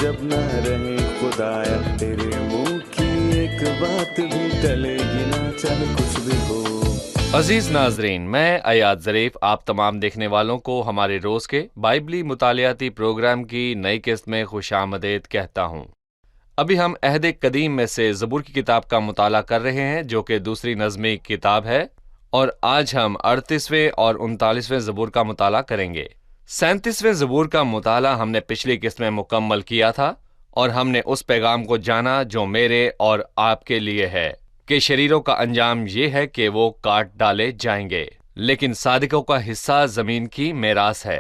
जब न रहे खुदाया, तेरे मुंह की एक बात भी टलेगी ना, चाहे कुछ भी हो। अजीज नाजरीन, मैं अयाद ज़रीफ आप तमाम देखने वालों को हमारे रोज़ के बाइबली मुतालियाती प्रोग्राम की नई किस्त में खुशामदीद कहता हूँ। अभी हम अहद कदीम में से ज़बूर की किताब का मुताला कर रहे हैं, जो कि दूसरी नज़मी किताब है, और आज हम 38वें और 39वें ज़बूर का मुताला करेंगे। 37वें ज़बूर का मुताला हमने पिछली किस्त में मुकम्मल किया था, और हमने उस पैगाम को जाना जो मेरे और आपके लिए है कि शरीरों का अंजाम ये है कि वो काट डाले जाएंगे, लेकिन सादिकों का हिस्सा ज़मीन की मेरास है।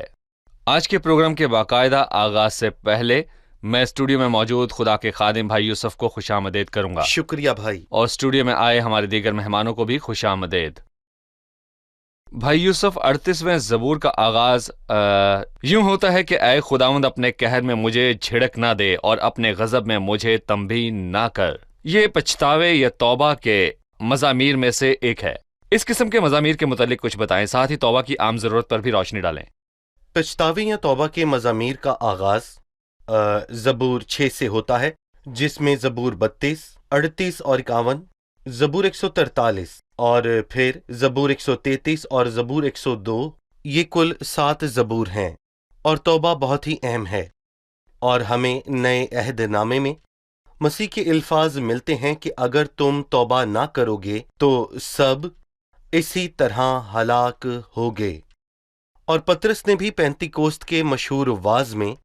आज के प्रोग्राम के बाकायदा आगाज से पहले मैं स्टूडियो में मौजूद खुदा के खादिम भाई यूसुफ को खुशामदीद करूंगा। शुक्रिया भाई। और स्टूडियो में आए हमारे दीगर मेहमानों को भी खुशामदीद। भाई यूसुफ, 38वें ज़बूर का आगाज यूं होता है कि ऐ खुदावंद अपने कहर में मुझे झिड़क ना दे और अपने गज़ब में मुझे तंबीह ना कर। ये पछतावे या तौबा के मज़ामीर में से एक है। इस किस्म के मज़ामीर के मुतालिक कुछ बताएं, साथ ही तौबा की आम ज़रूरत पर भी रोशनी डालें। पछतावे या तौबा के मज़ामीर का आगाज ज़बूर 6 से होता है, जिसमें ज़बूर 32, 38 और 51, ज़बूर 143 और फिर ज़बूर 133 और ज़बूर 102, ये कुल 7 ज़बूर हैं। और तौबा बहुत ही अहम है, और हमें नए अहद नामे में मसीह के अल्फाज मिलते हैं कि अगर तुम तौबा ना करोगे तो सब इसी तरह हलाक होगे। और पतरस ने भी पेंतीकोस्त के मशहूर वाज में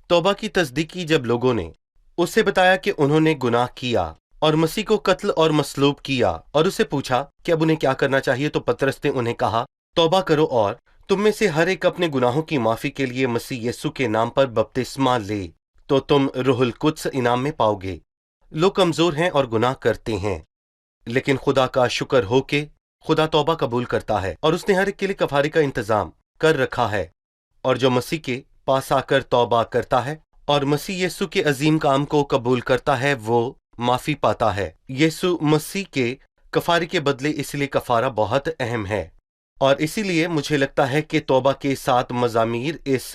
तौबा की तस्दीक की, जब लोगों ने उससे बताया कि उन्होंने गुनाह किया और मसीह को कत्ल और मसलूब किया, और उससे पूछा कि अब उन्हें क्या करना चाहिए, तो पतरस ने उन्हें कहा, तौबा करो और तुम में से हर एक अपने गुनाहों की माफी के लिए मसीह यीशु के नाम पर बपतिस्मा ले, तो तुम रूहुल कुद्स इनाम में पाओगे। लोग कमजोर हैं और गुनाह करते हैं, लेकिन खुदा का शुक्र हो के खुदा तौबा कबूल करता है, और उसने हर एक के लिए कफारे का इंतजाम कर रखा है। और जो मसीह के पास आकर तौबा करता है और मसीह यीशु के अजीम काम को कबूल करता है, वो माफी पाता है। यीशु मसीह के कफारे के बदले इसलिए कफारा बहुत अहम है, और इसीलिए मुझे लगता है कि तौबा के 7 मज़ामीर इस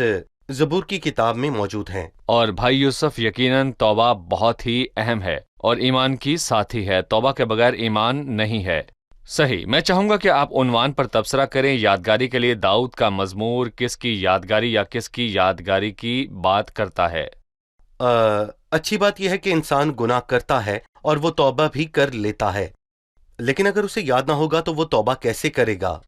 ज़बूर की किताब में मौजूद हैं। और भाई यूसुफ, यकीनन तौबा बहुत ही अहम है और ईमान की साथी है। तौबा के बगैर ईमान नहीं है। सही। मैं चाहूंगा कि आप उन्वान पर तबसरा करें। यादगारी के लिए दाऊद का मजमूर किसकी यादगारी या किसकी यादगारी की बात करता है? अच्छी बात यह है कि इंसान गुनाह करता है और वो तौबा भी कर लेता है, लेकिन अगर उसे याद ना होगा तो वो तौबा कैसे करेगा?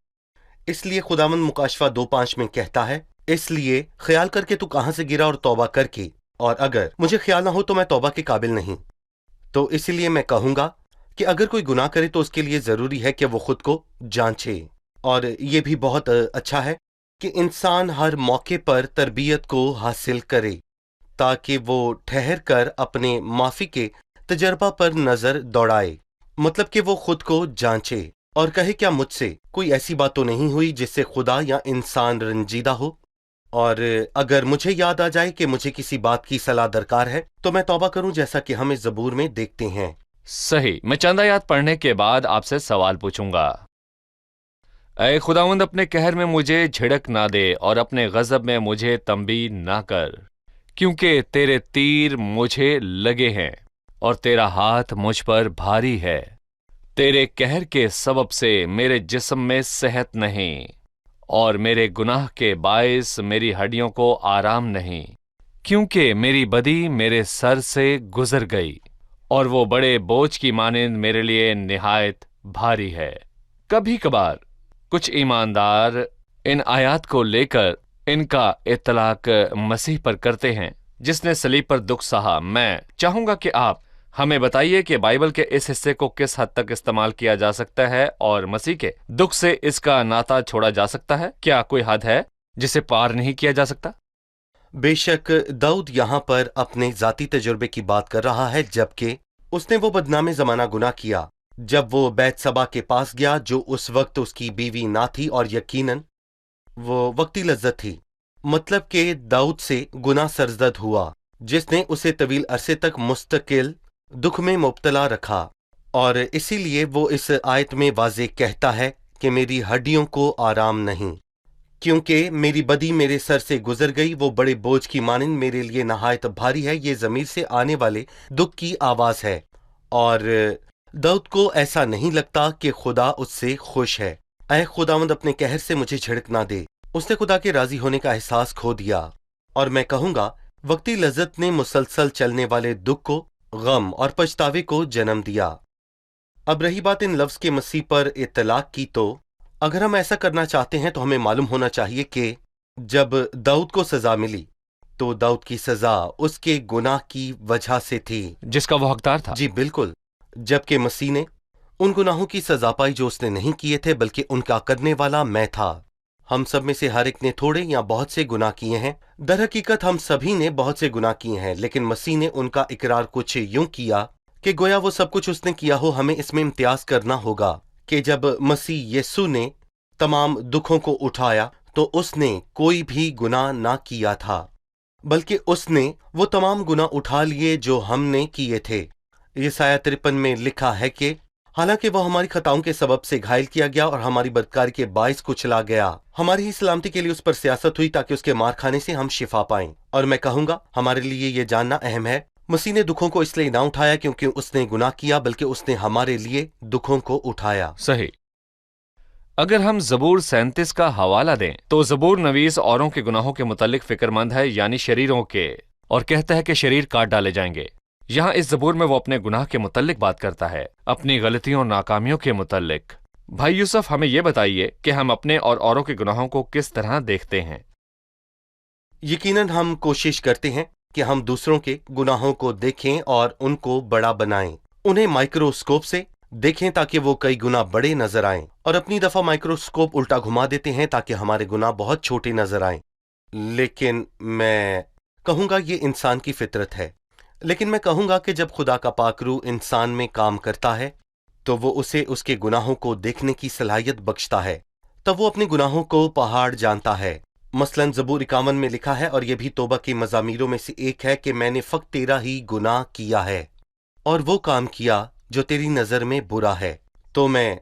इसलिए खुदावंद मुकाशफा 2:5 में कहता है, इसलिए ख्याल करके तू कहां से गिरा और तौबा करके, और अगर मुझे ख्याल ना हो तो मैं तौबा के काबिल नहीं। तो इसलिए मैं कहूंगा कि अगर कोई गुनाह करे तो उसके लिए जरूरी है कि वो खुद को जांचे। और ये भी बहुत अच्छा है कि इंसान हर मौके पर तरबियत को हासिल करे, ताकि वो ठहर कर अपने माफी के तजर्बा पर नजर दौड़ाए, मतलब कि वो खुद को जांचे और कहे, क्या मुझसे कोई ऐसी बात तो नहीं हुई जिससे खुदा या इंसान रंजीदा हो? और अगर मुझे याद आ जाए कि मुझे किसी बात की सलाह दरकार है तो मैं तौबा करूं, जैसा कि हम इस ज़बूर में देखते हैं। सही। मैं चंद आयत पढ़ने के बाद आपसे सवाल पूछूंगा। ऐ खुदावंद, अपने कहर में मुझे झिड़क ना दे और अपने गजब में मुझे तंबीह ना कर, क्योंकि तेरे तीर मुझे लगे हैं और तेरा हाथ मुझ पर भारी है। तेरे कहर के सबब से मेरे जिस्म में सेहत नहीं, और मेरे गुनाह के बायस मेरी हड्डियों को आराम नहीं, क्योंकि मेरी बदी मेरे सर से गुजर गई और वो बड़े बोझ की मानिंद मेरे लिए निहायत भारी है। कभी कभार कुछ ईमानदार इन आयात को लेकर इनका इतलाक मसीह पर करते हैं, जिसने सलीब पर दुख सहा। मैं चाहूंगा कि आप हमें बताइए कि बाइबल के इस हिस्से को किस हद तक इस्तेमाल किया जा सकता है और मसीह के दुख से इसका नाता छोड़ा जा सकता है। क्या कोई हद है जिसे पार नहीं किया जा सकता? बेशक दाऊद यहाँ पर अपने जाती तजुर्बे की बात कर रहा है, जबकि उसने वो बदनामे जमाना गुनाह किया जब वो बैतसबा के पास गया, जो उस वक्त उसकी बीवी ना थी और यकीनन वो वक्ती लज्जत थी। मतलब कि दाऊद से गुनाह सरजद हुआ, जिसने उसे तवील अरसे तक मुस्तकिल दुख में मुब्तला रखा, और इसीलिए वो इस आयत में वाज़ेह कहता है कि मेरी हड्डियों को आराम नहीं, کیونکہ میری بدی میرے سر سے گزر گئی، وہ بڑے بوجھ کی مانند میرے لیے نہایت بھاری ہے، یہ ضمیر سے آنے والے دکھ کی آواز ہے۔ اور داؤد کو ایسا نہیں لگتا کہ خدا اس سے خوش ہے۔ اے خداوند اپنے قہر سے مجھے جھڑک نہ دے۔ اس نے خدا کے راضی ہونے کا احساس کھو دیا، اور میں کہوں گا وقتی لذت نے مسلسل چلنے والے دکھ کو، غم اور پچھتاوے کو جنم دیا۔ اب رہی بات ان لفظ کے مسیح پر اطلاق کی، تو اگر ہم ایسا کرنا چاہتے ہیں تو ہمیں معلوم ہونا چاہیے کہ جب داؤد کو سزا ملی تو داؤد کی سزا اس کے گناہ کی وجہ سے تھی، جس کا وہ حقدار تھا۔ جی بالکل، جبکہ مسیح نے ان گناہوں کی سزا پائی جو اس نے نہیں کیے تھے، بلکہ ان کا کرنے والا میں تھا۔ ہم سب میں سے ہر ایک نے تھوڑے یا بہت سے گناہ کیے ہیں، در حقیقت ہم سبھی نے بہت سے گناہ کیے ہیں، لیکن مسیح نے ان کا اقرار کچھ یوں کیا کہ گویا وہ سب کچھ اس نے کیا ہو۔ ہمیں اس میں امتیاز کرنا ہوگا کہ جب مسیح یسوع نے تمام دکھوں کو اٹھایا تو اس نے کوئی بھی گناہ نہ کیا تھا، بلکہ اس نے وہ تمام گناہ اٹھا لیے جو ہم نے کیے تھے۔ یسایہ 53 میں لکھا ہے کہ حالانکہ وہ ہماری خطاؤں کے سبب سے گھائل کیا گیا اور ہماری بدکاری کے باعث کچلا گیا، ہماری ہی سلامتی کے لیے اس پر سیاست ہوئی تاکہ اس کے مار کھانے سے ہم شفا پائیں۔ اور میں کہوں گا ہمارے لیے یہ جاننا اہم ہے، مسیح نے دکھوں کو اس لیے نہ اٹھایا کیونکہ اس نے گناہ کیا، بلکہ اس نے ہمارے لیے دکھوں کو اٹھایا۔ صحیح۔ اگر ہم زبور 37 کا حوالہ دیں تو زبور نویس اوروں کے گناہوں کے متعلق فکر مند ہے، یعنی شریروں کے، اور کہتا ہے کہ شریر کاٹ ڈالے جائیں گے۔ یہاں اس زبور میں وہ اپنے گناہ کے متعلق بات کرتا ہے، اپنی غلطیوں اور ناکامیوں کے متعلق۔ بھائی یوسف، ہمیں یہ بتائیے کہ ہم اپنے اور اوروں کے گناہوں کو کس طرح دیکھتے ہیں؟ یقیناً ہم کوشش کرتے ہیں کہ ہم دوسروں کے گناہوں کو دیکھیں اور ان کو بڑا بنائیں، انہیں مائکروسکوپ سے دیکھیں تاکہ وہ کئی گنا بڑے نظر آئیں، اور اپنی دفعہ مائکروسکوپ الٹا گھما دیتے ہیں تاکہ ہمارے گناہ بہت چھوٹے نظر آئیں۔ لیکن میں کہوں گا یہ انسان کی فطرت ہے، لیکن میں کہوں گا کہ جب خدا کا پاک روح انسان میں کام کرتا ہے تو وہ اسے اس کے گناہوں کو دیکھنے کی صلاحیت بخشتا ہے، تب وہ اپنے گناہوں کو پہاڑ جانتا ہے۔ مثلاً زبور 51 میں لکھا ہے، اور یہ بھی توبہ کے مزامیروں میں سے ایک ہے کہ میں نے فقط تیرا ہی گناہ کیا ہے اور وہ کام کیا جو تیری نظر میں برا ہے۔ تو میں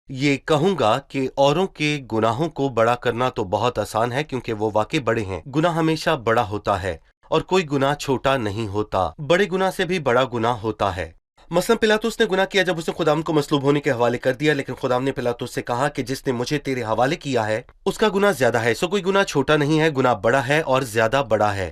یہ کہوں گا کہ اوروں کے گناہوں کو بڑا کرنا تو بہت آسان ہے کیونکہ وہ واقع بڑے ہیں۔ گناہ ہمیشہ بڑا ہوتا ہے اور کوئی گناہ چھوٹا نہیں ہوتا، بڑے گناہ سے بھی بڑا گناہ ہوتا ہے۔ مثلا پلاطس نے گناہ کیا جب اس نے خداوند کو مصلوب ہونے کے حوالے کر دیا، لیکن خداوند نے پلاطس سے کہا کہ جس نے مجھے تیرے حوالے کیا ہے اس کا گناہ زیادہ ہے۔ سو کوئی گناہ چھوٹا نہیں ہے، گناہ بڑا ہے اور زیادہ بڑا ہے۔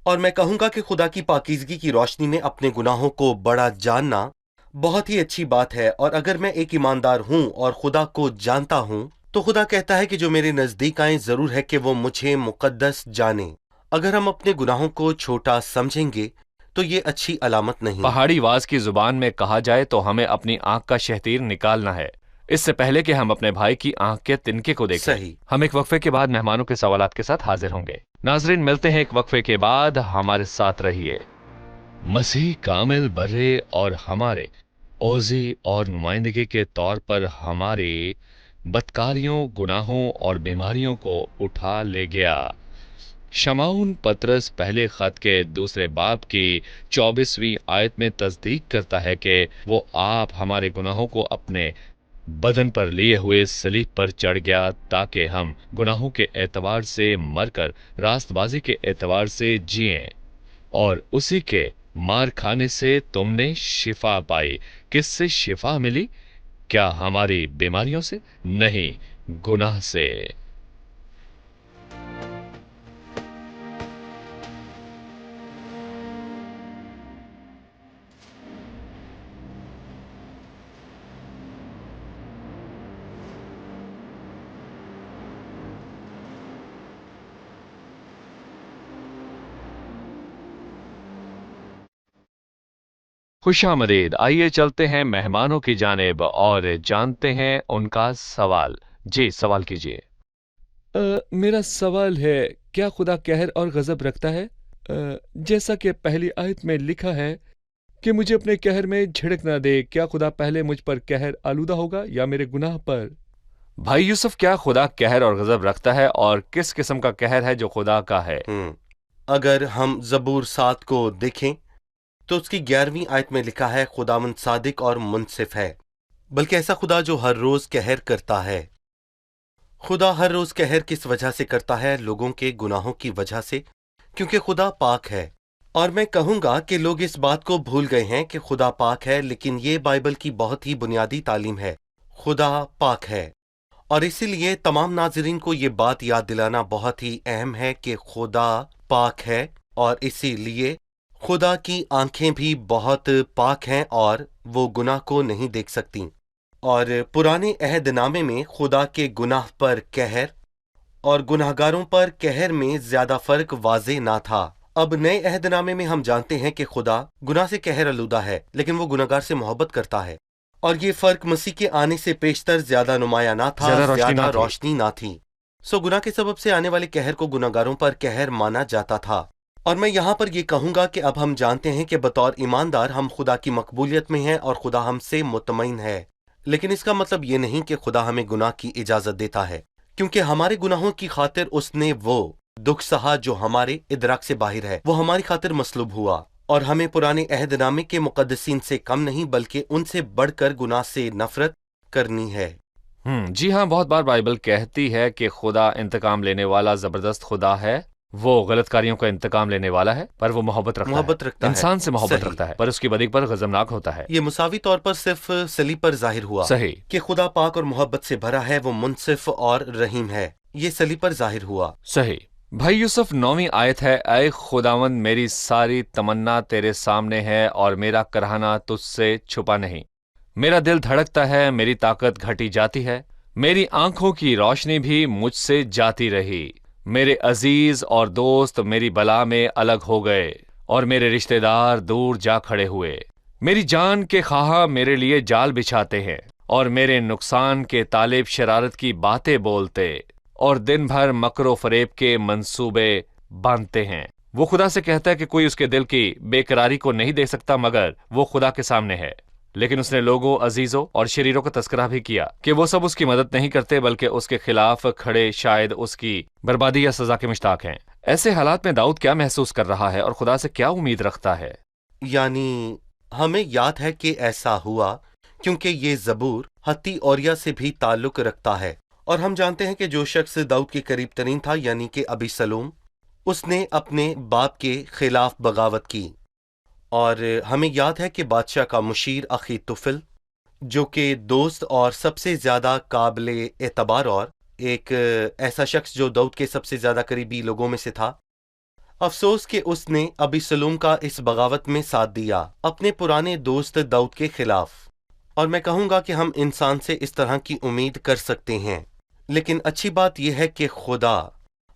اور میں کہوں گا کہ خدا کی پاکیزگی کی روشنی میں اپنے گناہوں کو بڑا جاننا بہت ہی اچھی بات ہے، اور اگر میں ایک ایماندار ہوں اور خدا کو جانتا ہوں تو خدا کہتا ہے کہ جو میرے نزدیک آئیں ضرور ہے کہ وہ مجھے مقدس جانیں۔ اگر ہم اپنے گناہوں کو چھوٹا سمجھیں گے تو یہ اچھی علامت نہیں۔ پہاڑی واز کی زبان میں کہا جائے تو ہمیں اپنی آنکھ کا شہتیر نکالنا ہے اس سے پہلے کہ ہم اپنے بھائی کی آنکھ کے تنکے کو دیکھیں۔ صحیح۔ ہم ایک وقفے کے بعد مہمانوں کے سوالات کے ساتھ حاضر ہوں گے۔ ناظرین، ملتے ہیں ایک وقفے کے بعد، ہمارے ساتھ رہیے۔ مسیح کامل برے اور ہمارے اوزی اور نمائندگی کے طور پر ہماری بدکاریوں، گناہوں اور بیماریوں کو اٹھا لے گیا۔ شمعون پطرس پہلے خط کے دوسرے باب کی 24ویں آیت میں تصدیق کرتا ہے کہ وہ آپ ہمارے گناہوں کو اپنے بدن پر لیے ہوئے صلیب پر چڑھ گیا تاکہ ہم گناہوں کے اعتبار سے مر کر راست بازی کے اعتبار سے جئیں، اور اسی کے مار کھانے سے تم نے شفا پائی۔ کس سے شفا ملی؟ کیا ہماری بیماریوں سے؟ نہیں، گناہ سے۔ خوش آمدید۔ آئیے چلتے ہیں مہمانوں کی جانب اور جانتے ہیں ان کا سوال۔ جی، سوال کیجیے۔ میرا سوال ہے، کیا خدا قہر اور غضب رکھتا ہے؟ جیسا کہ پہلی آیت میں لکھا ہے کہ مجھے اپنے قہر میں جھڑک نہ دے، کیا خدا پہلے مجھ پر قہر آلودہ ہوگا یا میرے گناہ پر؟ بھائی یوسف، کیا خدا قہر اور غضب رکھتا ہے، اور کس قسم کا قہر ہے جو خدا کا ہے؟ اگر ہم زبور 7 کو دیکھیں تو اس کی 11ویں آیت میں لکھا ہے، خداوند صادق اور منصف ہے، بلکہ ایسا خدا جو ہر روز قہر کرتا ہے۔ خدا ہر روز قہر کس وجہ سے کرتا ہے؟ لوگوں کے گناہوں کی وجہ سے، کیونکہ خدا پاک ہے۔ اور میں کہوں گا کہ لوگ اس بات کو بھول گئے ہیں کہ خدا پاک ہے، لیکن یہ بائبل کی بہت ہی بنیادی تعلیم ہے۔ خدا پاک ہے، اور اسی لیے تمام ناظرین کو یہ بات یاد دلانا بہت ہی اہم ہے کہ خدا پاک ہے، اور اسی لیے خدا کی آنکھیں بھی بہت پاک ہیں اور وہ گناہ کو نہیں دیکھ سکتی۔ اور پرانے عہد نامے میں خدا کے گناہ پر قہر اور گناہ گاروں پر قہر میں زیادہ فرق واضح نہ تھا۔ اب نئے عہد نامے میں ہم جانتے ہیں کہ خدا گناہ سے قہر آلودہ ہے، لیکن وہ گناہ گار سے محبت کرتا ہے، اور یہ فرق مسیح کے آنے سے پیشتر زیادہ نمایاں نہ تھا، زیادہ روشنی نہ تھی۔ گناہ کے سبب سے آنے والے قہر کو گناہ گاروں پر قہر مانا جاتا تھا۔ اور میں یہاں پر یہ کہوں گا کہ اب ہم جانتے ہیں کہ بطور ایماندار ہم خدا کی مقبولیت میں ہیں اور خدا ہم سے مطمئن ہے، لیکن اس کا مطلب یہ نہیں کہ خدا ہمیں گناہ کی اجازت دیتا ہے، کیونکہ ہمارے گناہوں کی خاطر اس نے وہ دکھ سہا جو ہمارے ادراک سے باہر ہے۔ وہ ہماری خاطر مصلوب ہوا، اور ہمیں پرانے عہد نامے کے مقدسین سے کم نہیں بلکہ ان سے بڑھ کر گناہ سے نفرت کرنی ہے۔ جی ہاں، بہت بار بائبل کہتی ہے کہ خدا انتقام لینے والا زبردست خدا ہے۔ وہ غلط کاریوں کا انتقام لینے والا ہے، پر وہ محبت رکھتا ہے، انسان سے محبت رکھتا ہے، پر اس کی بدی پر غضبناک ہوتا ہے۔ یہ مساوی طور پر صرف صلیب پر ظاہر ہوا صحیح کہ خدا پاک اور محبت سے بھرا ہے، وہ منصف اور رحیم ہے۔ یہ صلیب پر ظاہر ہوا۔ صحیح۔ بھائی یوسف 9ویں آیت ہے، اے خداوند میری ساری تمنا تیرے سامنے ہے اور میرا کرہنا تجھ سے چھپا نہیں۔ میرا دل دھڑکتا ہے، میری طاقت گھٹی جاتی ہے، میری آنکھوں کی روشنی بھی مجھ سے جاتی رہی۔ میرے عزیز اور دوست میری بلا میں الگ ہو گئے اور میرے رشتہ دار دور جا کھڑے ہوئے۔ میری جان کے خواہاں میرے لیے جال بچھاتے ہیں اور میرے نقصان کے طالب شرارت کی باتیں بولتے اور دن بھر مکر و فریب کے منصوبے باندھتے ہیں۔ وہ خدا سے کہتا ہے کہ کوئی اس کے دل کی بے قراری کو نہیں دیکھ سکتا مگر وہ خدا کے سامنے ہے، لیکن اس نے لوگوں، عزیزوں اور شریروں کا تذکرہ بھی کیا کہ وہ سب اس کی مدد نہیں کرتے بلکہ اس کے خلاف کھڑے شاید اس کی بربادی یا سزا کے مشتاق ہیں۔ ایسے حالات میں داؤد کیا محسوس کر رہا ہے اور خدا سے کیا امید رکھتا ہے؟ یعنی ہمیں یاد ہے کہ ایسا ہوا کیونکہ یہ زبور حتی اوریا سے بھی تعلق رکھتا ہے، اور ہم جانتے ہیں کہ جو شخص داؤد کے قریب ترین تھا یعنی کہ ابیسلوم، اس نے اپنے باپ کے خلاف بغاوت کی، اور ہمیں یاد ہے کہ بادشاہ کا مشیر اخیتوفل جو کہ دوست اور سب سے زیادہ قابل اعتبار اور ایک ایسا شخص جو داؤد کے سب سے زیادہ قریبی لوگوں میں سے تھا، افسوس کہ اس نے ابیسلوم کا اس بغاوت میں ساتھ دیا اپنے پرانے دوست داؤد کے خلاف۔ اور میں کہوں گا کہ ہم انسان سے اس طرح کی امید کر سکتے ہیں، لیکن اچھی بات یہ ہے کہ خدا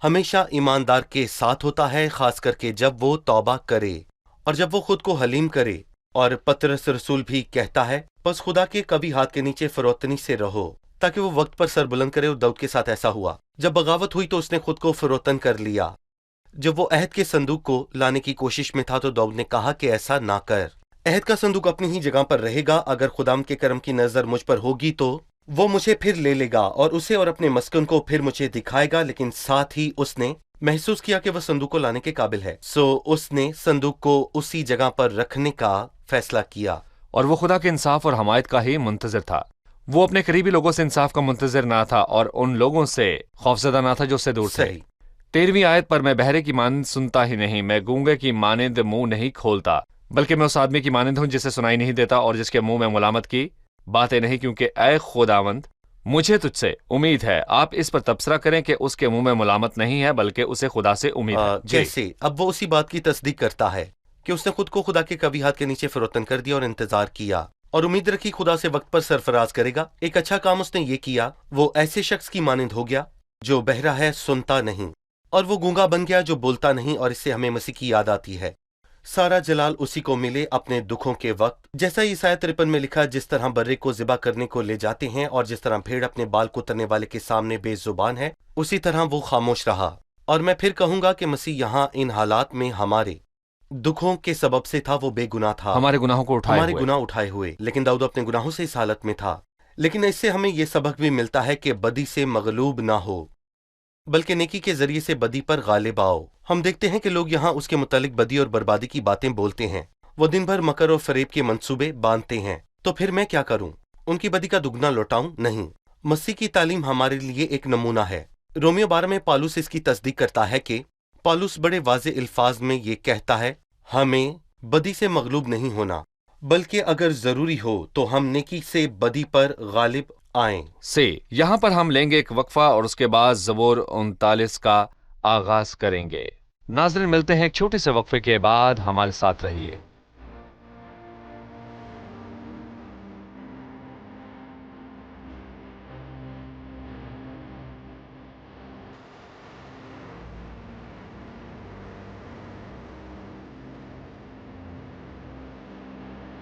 ہمیشہ ایماندار کے ساتھ ہوتا ہے، خاص کر کے جب وہ توبہ کرے اور جب وہ خود کو حلیم کرے۔ اور پطرس رسول بھی کہتا ہے، بس خدا کے قوی ہاتھ کے نیچے فروتنی سے رہو تاکہ وہ وقت پر سر بلند کرے، اور داؤد کے ساتھ ایسا ہوا۔ جب بغاوت ہوئی تو اس نے خود کو فروتن کر لیا۔ جب وہ عہد کے صندوق کو لانے کی کوشش میں تھا تو داؤد نے کہا کہ ایسا نہ کر، عہد کا صندوق اپنی ہی جگہ پر رہے گا، اگر خداوند کے کرم کی نظر مجھ پر ہوگی تو وہ مجھے پھر لے لے گا اور اسے اور اپنے مسکن کو پھر مجھے دکھائے گا۔ لیکن ساتھ ہی اس نے محسوس کیا کہ وہ صندوق کو لانے کے قابل ہے، اس نے صندوق کو اسی جگہ پر رکھنے کا فیصلہ کیا۔ اور وہ خدا کے انصاف اور حمایت کا ہی منتظر تھا۔ وہ اپنے قریبی لوگوں سے انصاف کا منتظر نہ تھا اور ان لوگوں سے خوفزدہ نہ تھا جو اس سے دور تھے۔ 13ویں آیت پر، میں بہرے کی مانند سنتا ہی نہیں، میں گونگے کی مانند منہ نہیں کھولتا، بلکہ میں اس آدمی کی مانند ہوں جسے سنائی نہیں دیتا اور جس کے منہ میں ملامت کی باتیں نہیں، کیونکہ اے خداوند مجھے تجھ سے امید ہے۔ آپ اس پر تبصرہ کریں کہ اس کے منہ میں ملامت نہیں ہے بلکہ اسے خدا سے امید ہے۔ جیسے اب وہ اسی بات کی تصدیق کرتا ہے کہ اس نے خود کو خدا کے قوی ہاتھ کے نیچے فروتن کر دیا اور انتظار کیا اور امید رکھی خدا سے وقت پر سرفراز کرے گا۔ ایک اچھا کام اس نے یہ کیا، وہ ایسے شخص کی مانند ہو گیا جو بہرا ہے، سنتا نہیں، اور وہ گونگا بن گیا جو بولتا نہیں، اور اس سے ہمیں مسیح کی یاد آتی ہے۔ سارا جلال اسی کو ملے اپنے دکھوں کے وقت، جیسا عیسائی 53 میں لکھا، جس طرح برے کو ذبح کرنے کو لے جاتے ہیں اور جس طرح بھیڑ اپنے بال کوترنے والے کے سامنے بے زبان ہے، اسی طرح وہ خاموش رہا۔ اور میں پھر کہوں گا کہ مسیح یہاں ان حالات میں ہمارے دکھوں کے سبب سے تھا، وہ بے گناہ تھا، ہمارے گناہوں کو ہمارے گناہ اٹھائے ہوئے، لیکن داؤد اپنے گناہوں سے اس حالت میں تھا۔ لیکن اس سے ہمیں یہ سبق بھی ملتا ہے کہ بدی سے مغلوب نہ ہو بلکہ نیکی کے ذریعے سے بدی پر غالب آؤ۔ ہم دیکھتے ہیں کہ لوگ یہاں اس کے متعلق بدی اور بربادی کی باتیں بولتے ہیں، وہ دن بھر مکر اور فریب کے منصوبے باندھتے ہیں۔ تو پھر میں کیا کروں؟ ان کی بدی کا دگنا لوٹاؤں؟ نہیں، मसीह की तालीम हमारे लिए एक नमूना है। रोमियो 12 में पौलुस इसकी तस्दीक करता है कि पौलुस बड़े वाज़ेह अल्फाज में ये कहता है, हमें बदी से मगलूब नहीं होना, बल्कि अगर जरूरी हो तो हम नेकी से बदी पर गालिब आएं। से यहाँ पर हम लेंगे एक वक्फा और उसके बाद ज़बूर 39 का आगाज करेंगे। नाज़रीन, मिलते हैं एक छोटे से वक्फे के बाद, हमारे साथ रहिए।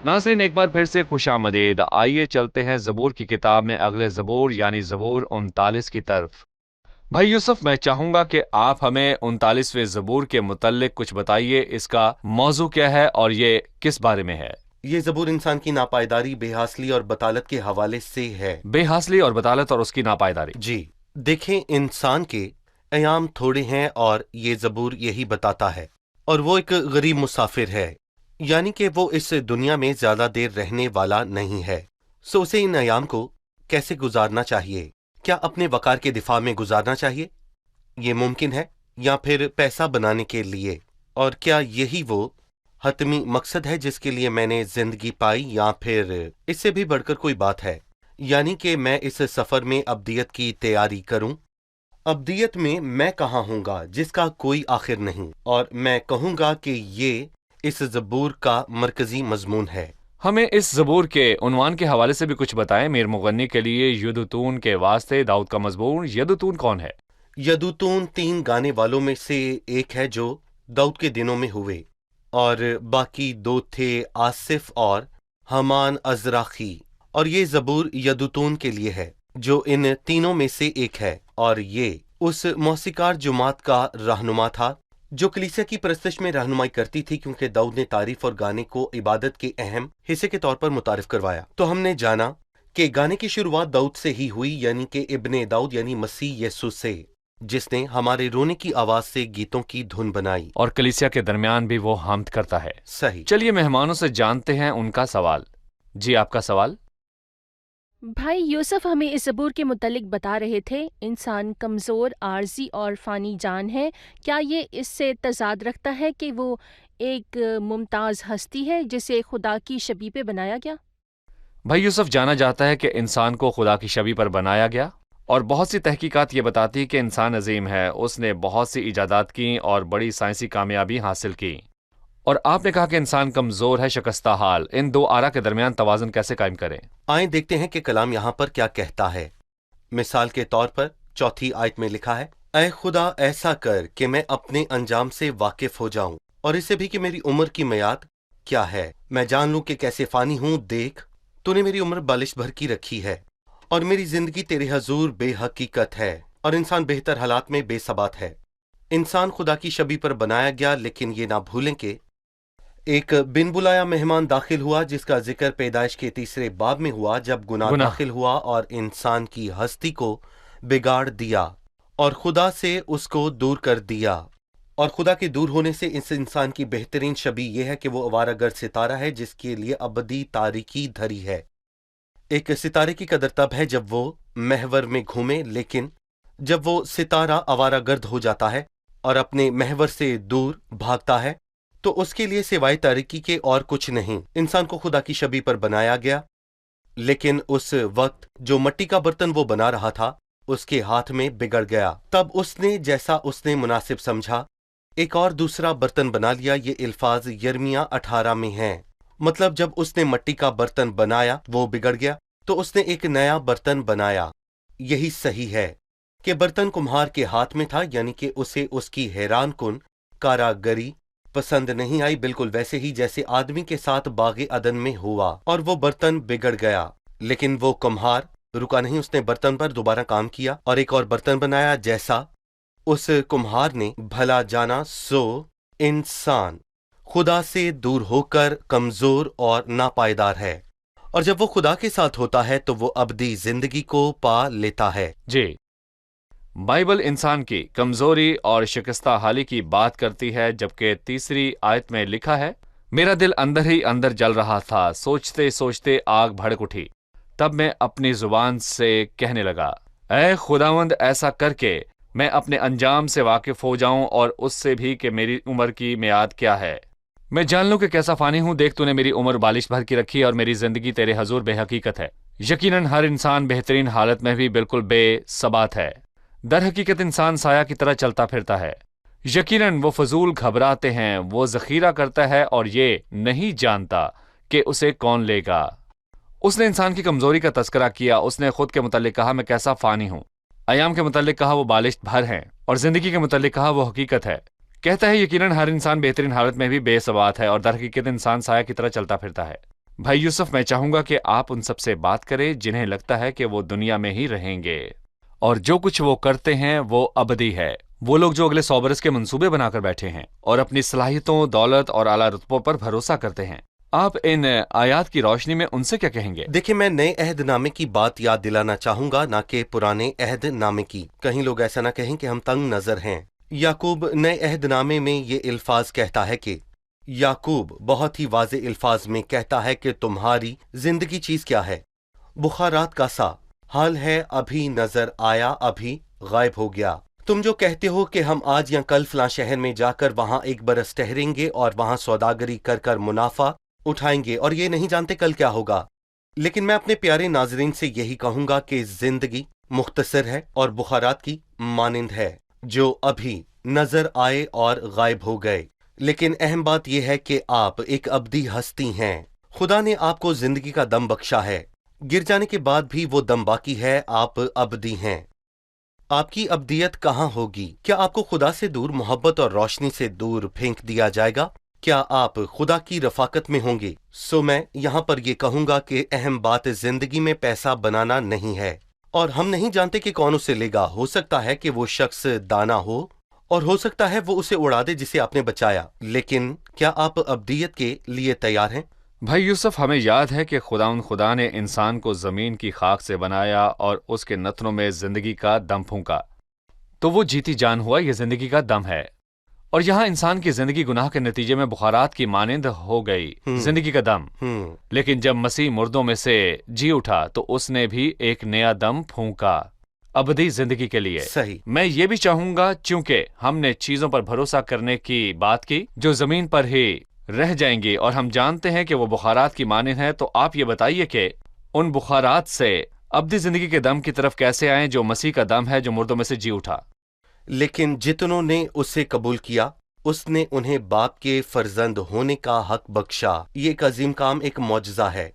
नाज़रीन, एक बार फिर से खुशामदीद। आइए चलते हैं ज़बूर की किताब में अगले ज़बूर यानी ज़बूर 39 की तरफ। भाई यूसुफ, मैं चाहूंगा कि आप हमें 39वें ज़बूर के मुतल्लिक कुछ बताइए। इसका मौजू क्या है और ये किस बारे में है? ये ज़बूर इंसान की नापायदारी, बेहासली और बतालत के हवाले से है। बेहासली और बतालत और उसकी नापायदारी। जी देखें, इंसान के अयाम थोड़े हैं और ये ज़बूर यही बताता है। और वो एक गरीब मुसाफिर है, यानी कि वो इस दुनिया में ज्यादा देर रहने वाला नहीं है। सो उसे इन अयाम को कैसे गुजारना चाहिए? क्या अपने वकार के दिफा में गुजारना चाहिए? ये मुमकिन है, या फिर पैसा बनाने के लिए? और क्या यही वो हतमी मकसद है जिसके लिए मैंने जिंदगी पाई, या फिर इससे भी बढ़कर कोई बात है, यानी कि मैं इस सफर में अब्दियत की तैयारी करूं? अब्दियत में मैं कहाँ हूँगा जिसका कोई आखिर नहीं, और मैं कहूँगा कि ये इस ज़बूर का मरकजी मजमून है। हमें इस ज़बूर के उन्वान के हवाले से भी कुछ बताएं। मीर मुगन्नी के लिए यदुतून के वास्ते दाऊद का मजमून। यदुतून कौन है? यदुतून 3 गाने वालों में से एक है जो दाऊद के दिनों में हुए, और बाकी 2 थे आसिफ और हमान अजराखी। और ये ज़बूर यदुतून के लिए है जो इन तीनों में से एक है, और ये उस मौसीकार जुमात का रहनुमा था जो कलीसिया की परस्तिश में रहनुमाई करती थी, क्योंकि दाऊद ने तारीफ और गाने को इबादत के अहम हिस्से के तौर पर मुतारिफ करवाया। तो हमने जाना कि गाने की शुरुआत दाऊद से ही हुई, यानी कि इब्ने दाऊद यानी मसीह यीशु से, जिसने हमारे रोने की आवाज से गीतों की धुन बनाई। और कलीसिया के दरमियान भी वो हामद करता है। सही। चलिए मेहमानों से जानते हैं उनका सवाल। जी, आपका सवाल। भाई यूसुफ हमें इस ज़बूर के मुतल्लिक बता रहे थे, इंसान कमज़ोर, आर्जी और फ़ानी जान है। क्या ये इससे तज़ाद रखता है कि वो एक मुमताज़ हस्ती है जिसे खुदा की शबीह पे बनाया गया? भाई यूसुफ, जाना जाता है कि इंसान को खुदा की शबीह पर बनाया गया, और बहुत सी तहकीकात ये बताती है कि इंसान अजीम है। उसने बहुत सी इजादात की और बड़ी साइंसी कामयाबी हासिल की। और आपने कहा कि इंसान कमजोर है, शिकस्ता हाल। इन दो आरा के दरमियान तवाज़ुन कैसे कायम करें? आए देखते हैं कि कलाम यहाँ पर क्या कहता है। मिसाल के तौर पर 4 आयत में लिखा है, ऐ खुदा ऐसा कर कि मैं अपने अंजाम से वाकिफ हो जाऊं, और इससे भी कि मेरी उम्र की मियाद क्या है, मैं जान लूं कि कैसे फानी हूं। देख, तूने मेरी उम्र बालिश भर की रखी है, और मेरी जिंदगी तेरे हजूर बेहकीकत है, और इंसान बेहतर हालात में बेसबात है। इंसान खुदा की शबीह पर बनाया गया, लेकिन ये ना भूलें कि एक बिन बुलाया मेहमान दाखिल हुआ, जिसका जिक्र पैदाइश के 3 बाब में हुआ, जब गुनाह दाखिल हुआ और इंसान की हस्ती को बिगाड़ दिया और खुदा से उसको दूर कर दिया। और खुदा के दूर होने से इस इंसान की बेहतरीन शबीह यह है कि वो अवारागर्द सितारा है जिसके लिए अबदी तारीकी धरी है। एक सितारे की कदर तब है जब वो महवर में घूमे, लेकिन जब वो सितारा अवारागर्द हो जाता है और अपने महवर से दूर भागता है, तो उसके लिए सिवाय तारीकी के और कुछ नहीं। इंसान को खुदा की शबीह पर बनाया गया, लेकिन उस वक्त जो मिट्टी का बर्तन वो बना रहा था उसके हाथ में बिगड़ गया। तब उसने जैसा उसने मुनासिब समझा एक और दूसरा बर्तन बना लिया। ये अल्फाज यिर्मयाह 18 में हैं। मतलब जब उसने मिट्टी का बर्तन बनाया वो बिगड़ गया, तो उसने एक नया बर्तन बनाया। यही सही है कि बर्तन कुम्हार के हाथ में था, यानी कि उसे उसकी हैरान कुन कारागरी पसंद नहीं आई, बिल्कुल वैसे ही जैसे आदमी के साथ बागे अदन में हुआ, और वो बर्तन बिगड़ गया। लेकिन वो कुम्हार रुका नहीं, उसने बर्तन पर दोबारा काम किया और एक और बर्तन बनाया जैसा उस कुम्हार ने भला जाना। सो इंसान खुदा से दूर होकर कमजोर और नापायदार है, और जब वो खुदा के साथ होता है तो वो अबदी जिंदगी को पा लेता है। जी, बाइबल इंसान की कमजोरी और शिकस्ता हाली की बात करती है, जबकि 3 आयत में लिखा है, मेरा दिल अंदर ही अंदर जल रहा था, सोचते सोचते आग भड़क उठी। तब मैं अपनी जुबान से कहने लगा, ऐ खुदावंद, ऐसा करके मैं अपने अंजाम से वाकिफ हो जाऊं और उससे भी कि मेरी उम्र की मियाद क्या है। मैं जान लूं कि कैसा फानी हूं। देख, तूने मेरी उम्र बालिश भर की रखी और मेरी जिंदगी तेरे हजूर बेहकीकत है। यकीनन हर इंसान बेहतरीन हालत में भी बिल्कुल बेसबात है। दर हकीकत इंसान साया की तरह चलता फिरता है। यकीनन वो फजूल घबराते हैं, वो जखीरा करता है और ये नहीं जानता कि उसे कौन लेगा। उसने इंसान की कमजोरी का तस्करा किया। उसने खुद के मुतालिक कहा, मैं कैसा फानी हूं। अयाम के मुतालिक कहा, वो बालिश भर हैं, और जिंदगी के मुतालिक कहा, वो हकीकत है। कहता है, यकीनन हर इंसान बेहतरीन हालत में भी बेसबात है और दर हकीकत इंसान साया की तरह चलता फिरता है। भाई यूसुफ, मैं चाहूंगा कि आप उन सबसे बात करें जिन्हें लगता है कि वो दुनिया में ही रहेंगे और जो कुछ वो करते हैं वो अबदी है। वो लोग जो अगले 100 बरस के मंसूबे बनाकर बैठे हैं और अपनी सलाहियतों, दौलत और आला रुतबों पर भरोसा करते हैं। आप इन आयात की रोशनी में उनसे क्या कहेंगे? देखिए, मैं नए अहद नामे की बात याद दिलाना चाहूंगा, ना कि पुराने अहद नामे की। कहीं लोग ऐसा ना कहें कि हम तंग नजर हैं। याकूब नए अहद नामे में ये इल्फाज कहता है कि याकूब बहुत ही वाज़े इल्फाज में कहता है कि तुम्हारी जिंदगी चीज क्या है? बुखारात का सा हाल है, अभी नजर आया, अभी गायब हो गया। तुम जो कहते हो कि हम आज या कल फलां शहर में जाकर वहां एक बरस ठहरेंगे और वहां सौदागरी कर कर मुनाफा उठाएंगे और ये नहीं जानते कल क्या होगा। लेकिन मैं अपने प्यारे नाजरीन से यही कहूंगा कि जिंदगी मुख्तसर है और बुखारात की मानिंद है, जो अभी नजर आए और गायब हो गए। लेकिन अहम बात यह है कि आप एक अबदी हस्ती हैं। खुदा ने आपको जिंदगी का दम बख्शा है। गिर जाने के बाद भी वो दम बाकी है। आप अबदी हैं। आपकी अबदियत कहाँ होगी? क्या आपको खुदा से दूर, मोहब्बत और रोशनी से दूर फेंक दिया जाएगा? क्या आप खुदा की रफाकत में होंगे? सो मैं यहाँ पर यह कहूंगा कि अहम बात जिंदगी में पैसा बनाना नहीं है, और हम नहीं जानते कि कौन उसे लेगा। हो सकता है कि वो शख्स दाना हो और हो सकता है वो उसे उड़ा दे जिसे आपने बचाया। लेकिन क्या आप अबदियत के लिए तैयार हैं? भाई यूसुफ, हमें याद है कि खुदा ने इंसान को जमीन की खाक से बनाया और उसके नथनों में जिंदगी का दम फूंका, तो वो जीती जान हुआ। ये जिंदगी का दम है। और यहाँ इंसान की जिंदगी गुनाह के नतीजे में बुखारात की मानिंद हो गई, जिंदगी का दम। लेकिन जब मसीह मुर्दों में से जी उठा तो उसने भी एक नया दम फूंका, अबदी जिंदगी के लिए। सही। मैं ये भी चाहूंगा, चूंकि हमने चीजों पर भरोसा करने की बात की जो जमीन पर ही रह जाएंगी और हम जानते हैं कि वो बुखारात की मानिंद है, तो आप ये बताइए कि उन बुखारात से अबदी जिंदगी के दम की तरफ कैसे आए जो मसीह का दम है, जो मुर्दों में से जी उठा। लेकिन जितनों ने उसे कबूल किया, उसने उन्हें बाप के फर्जंद होने का हक बख्शा। ये एक अजीम काम, एक मौजज़ा है।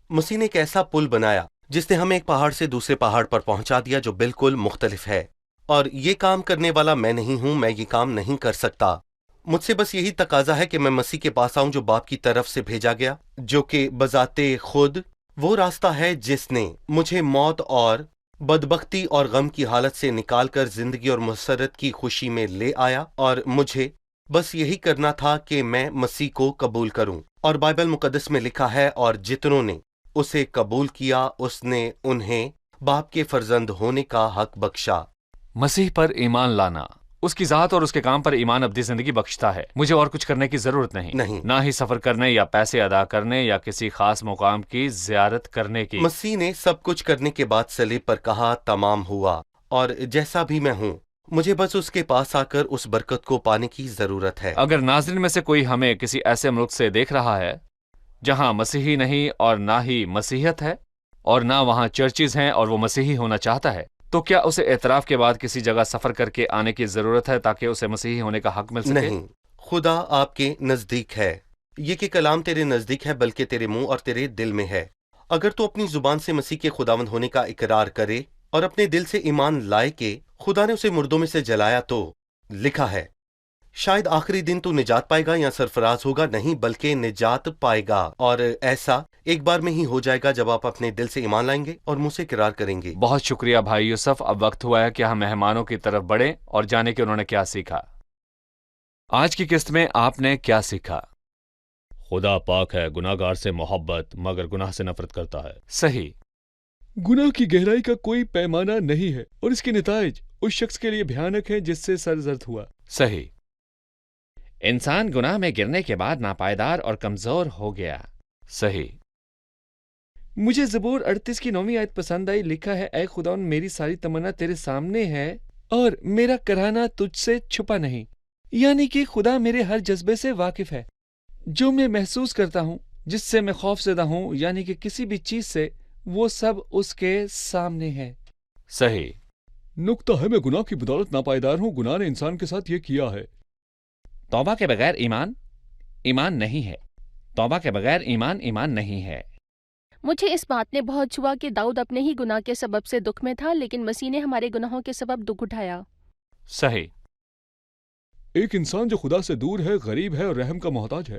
मसीह ने एक ऐसा पुल बनाया जिसने हमें एक पहाड़ से दूसरे पहाड़ पर पहुंचा दिया जो बिल्कुल मुख्तलिफ है। और ये काम करने वाला मैं नहीं हूं, मैं ये काम नहीं कर सकता। मुझसे बस यही तकाजा है कि मैं मसीह के पास आऊं जो बाप की तरफ से भेजा गया, जो कि बजाते खुद वो रास्ता है जिसने मुझे मौत और बदबख्ती और गम की हालत से निकालकर जिंदगी और मसरत की खुशी में ले आया। और मुझे बस यही करना था कि मैं मसीह को कबूल करूं। और बाइबल मुकद्दस में लिखा है, और जितनों ने उसे कबूल किया उसने उन्हें बाप के फर्जंद होने का हक बख्शा। मसीह पर ईमान लाना, उसकी जात और उसके काम पर ईमान अब्दी जिंदगी बख्शता है। मुझे और कुछ करने की जरूरत नहीं, ना ही सफर करने या पैसे अदा करने या किसी खास मुकाम की जियारत करने की। मसीह ने सब कुछ करने के बाद सलीब पर कहा, तमाम हुआ। और जैसा भी मैं हूँ, मुझे बस उसके पास आकर उस बरकत को पाने की जरूरत है। अगर नाज़रीन में से कोई हमें किसी ऐसे मुल्क से देख रहा है जहां मसीही नहीं और ना ही मसीहत है और ना वहां चर्चिज हैं और वो मसीही होना चाहता है, तो क्या उसे एतराफ के बाद किसी जगह सफर करके आने की जरूरत है ताकि उसे मसीही होने का हक मिल सके? नहीं, खुदा आपके नजदीक है। ये कि कलाम तेरे नजदीक है, बल्कि तेरे मुंह और तेरे दिल में है। अगर तू अपनी जुबान से मसीह के खुदावंद होने का इकरार करे और अपने दिल से ईमान लाए कि खुदा ने उसे मुर्दों में से जलाया, तो लिखा है, शायद आखिरी दिन तू निजात पाएगा या सरफराज होगा। नहीं, बल्कि निजात पाएगा। और ऐसा एक बार में ही हो जाएगा जब आप अपने दिल से ईमान लाएंगे और मुंह से इकरार करेंगे। बहुत शुक्रिया भाई यूसुफ। अब वक्त हुआ है कि हम मेहमानों की तरफ बढ़ें और जाने कि उन्होंने क्या सीखा। आज की किस्त में आपने क्या सीखा? खुदा पाक है, गुनाहगार से मोहब्बत मगर गुनाह से नफरत करता है। सही। गुनाह की गहराई का कोई पैमाना नहीं है और इसके नताइज उस शख्स के लिए भयानक है जिससे सर जर्द हुआ। सही। इंसान गुनाह में गिरने के बाद नापायदार और कमजोर हो गया। सही। مجھے زبور 38 کی 9ویں آیت پسند آئی. لکھا ہے اے خداوند میری ساری تمنا تیرے سامنے ہے اور میرا کراہنا تجھ سے چھپا نہیں. یعنی کہ خدا میرے ہر جذبے سے واقف ہے. جو میں محسوس کرتا ہوں، جس سے میں خوف زدہ ہوں، یعنی کہ کسی بھی چیز سے، وہ سب اس کے سامنے ہے. صحیح. نکتہ ہے میں گناہ کی بدولت ناپائیدار ہوں. گناہ نے انسان کے ساتھ یہ کیا ہے. توبہ کے بغیر ایمان نہیں ہے. توبہ کے بغیر ایمان نہیں ہے. مجھے اس بات نے بہت چھوا کہ داؤد اپنے ہی گناہ کے سبب سے دکھ میں تھا، لیکن مسیح نے ہمارے گناہوں کے سبب دکھ اٹھایا. صحیح. ایک انسان جو خدا سے دور ہے، غریب ہے اور رحم کا محتاج ہے.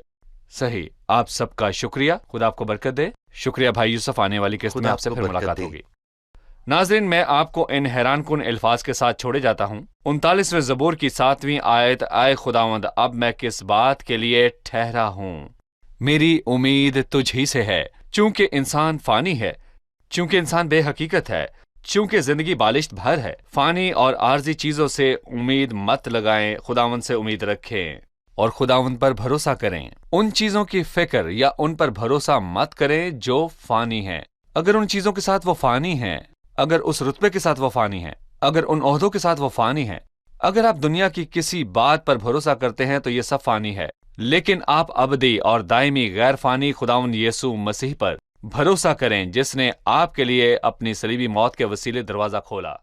صحیح. آپ سب کا شکریہ. خدا آپ کو برکت دے. شکریہ بھائی یوسف. آنے والی قسط میں خدا آپ سے آپ کو پھر برکت ملاقات دے. ہوگی. ناظرین، میں آپ کو ان حیران کن الفاظ کے ساتھ چھوڑے جاتا ہوں. 39ویں زبور کی 7ویں آیت. اے خداوند، اب میں کس بات کے لیے ٹھہرا ہوں؟ میری امید تجھ ہی سے ہے. چونکہ انسان فانی ہے، چونکہ انسان بے حقیقت ہے، چونکہ زندگی بالشت بھر ہے، فانی اور عارضی چیزوں سے امید مت لگائیں. خداوند سے امید رکھیں اور خداوند پر بھروسہ کریں. ان چیزوں کی فکر یا ان پر بھروسہ مت کریں جو فانی ہیں. اگر ان چیزوں کے ساتھ وہ فانی ہیں، اگر اس رتبے کے ساتھ وہ فانی ہیں، اگر ان عہدوں کے ساتھ وہ فانی ہیں، اگر آپ دنیا کی کسی بات پر بھروسہ کرتے ہیں تو یہ سب فانی ہے. لیکن آپ ابدی اور دائمی غیر فانی خداوند یسوع مسیح پر بھروسہ کریں، جس نے آپ کے لیے اپنی صلیبی موت کے وسیلے دروازہ کھولا.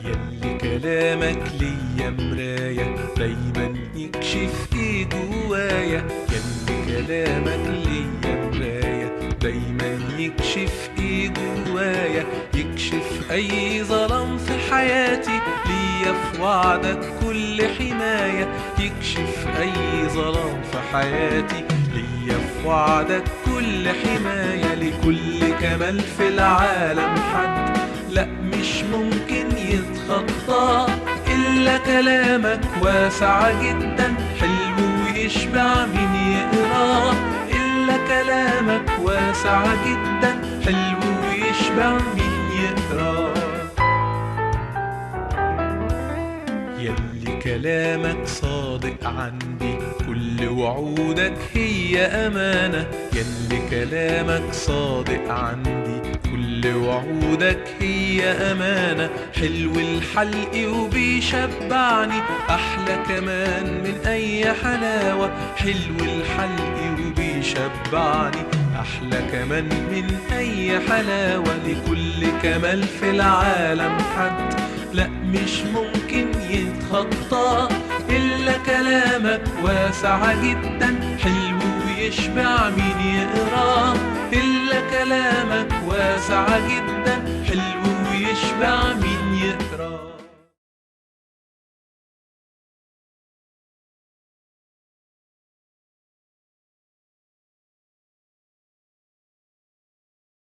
يلي كلامك ليا مراية دايما يكشف ايه جوايا. يلي كلامك ليا مراية دايما يكشف ايه جوايا. يكشف اي ظلام في حياتي ليا في وعدك كل حماية. يكشف اي ظلام في حياتي ليا في وعدك كل حماية. لكل كمال في العالم حد لا مش ممكن يتخطى إلا كلامك واسع جدا حلو ويشبع من يقراه. إلا كلامك واسع جدا حلو ويشبع من يقراه. يلي كلامك صادق عندي كل وعودك هي أمانة. يلي كلامك صادق عندي كل وعودك هي أمانة. حلو الحلق وبيشبعني أحلى كمان من أي حلاوة. حلو الحلق وبيشبعني أحلى كمان من أي حلاوة. لكل كمال في العالم حد لا مش ممكن يتخطى إلا كلامك واسع جدا حلو ويشبع مين يقراه. إلا كلامك واسع جدا حلو ويشبع مين